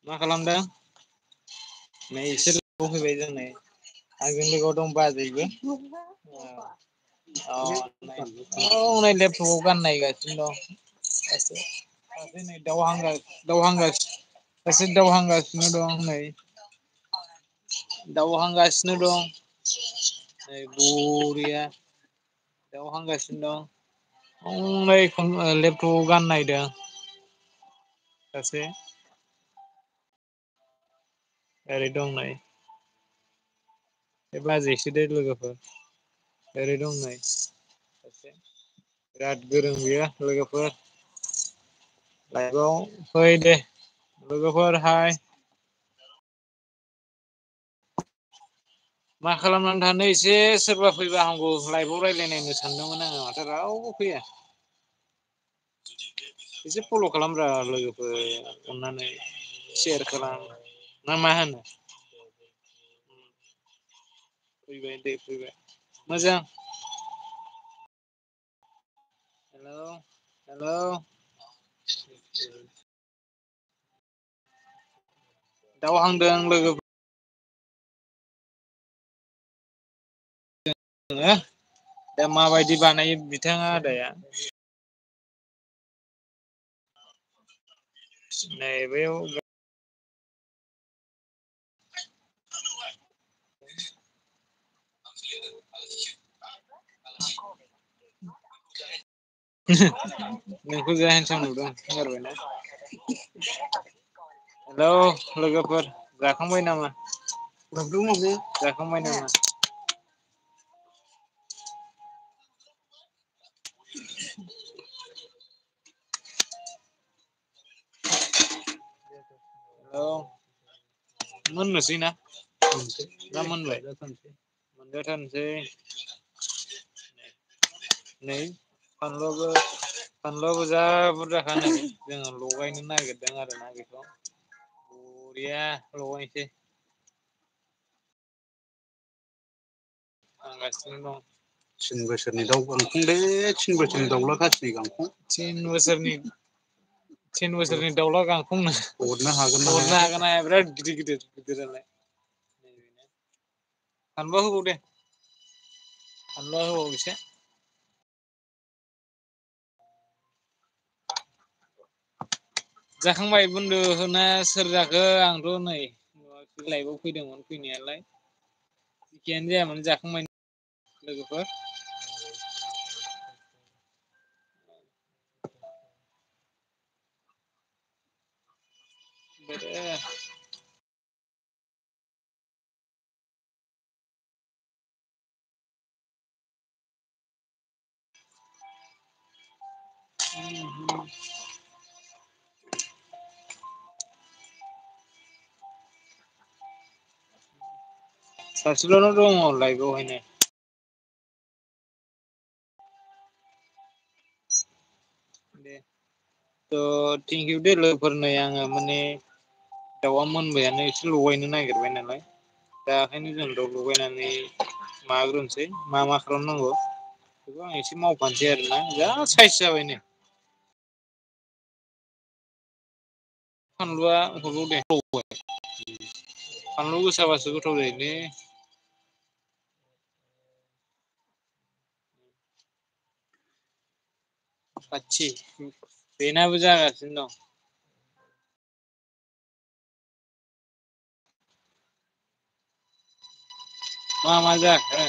मा खालामदों? नै इसोर फैबाय जोंनै आंजों लोगोआव दं बाजैबो। नै लेपटपआव गान नायगासिनो दं। सासे नै दावहांगासिनो दं नै। दावहांगासिनो दं नै बरिया दाउ हांगासिनो दं हनै लेपटपाव गान नायदों सासे ओरै दं नै बे बाजैसो दो लोगोफोर ओरै दं नै बिराद गोरों बियो लोगोफोर लाइभआव फै दे लोगोफोर हाय मा खालामनानै थानो एसे सोरबा फैबा हामगौ लाइभआव रायज्लायनायनो सानदोंमोन आङो माथो रावबो फैया एसे फल' खालामब्रा लोगोफोर अननानै सेयार खालाम ना मा होनो फैबाय दे फैबाय मोजां हेल' हेल' दाउ हांदों लोगो दा माबायदि बानायो बिथाङा आदाया नै बेयाव नोंखौ जा हेनसाम नुदों खोनाबायना हेल' लोगोफोर जाखांबाय नामा जाखांबाय नामा औ मोननोसै ना ना मोनबाय मोनजाथारनोसै नै फानलुआबो जा बुरजाखानो जोङो लगायनो नागिरदों आरोना बेखौ बरिया लगायनोसै हांगासिनो दं थिन बोसोरनि दाउ गांखंलै थिन बोसोरनि दाउला खासि गांखं थिन बोसोरनि दाउला गांखंनो हरनो हागोन ना हाया बिराद गिदिर गिदिर गिदिरालाय फानलुआ होबाव दे फानलुआ होबाव एसे जाखांबाय बुन्दु ना सोर जाखो आंथ' नै लाइभआव फैदोंमोन फैनायालाय जेखियानो जाया मानो जाखांबाय लोगोफोर सासेल' दङ लाइभआवहायनो दे थ' थेंकिउ दे लोगोफोर नै आङो माने दाउआ मोनबायानो एसे लगायनो नागिरबाय नालाय दा ओंखायनो जों दाउ लगायनानै माबाग्रोनोसै मा मा खालामनांगौ बेखौ आं एसे मावफानोसै आरोना जा साइस जाबाय नो फानलुआ हरबाव दे फानलु गोसाबासो गोथाव जायोलै आथि बेनाबो जागासिनो दं मा मा जाखो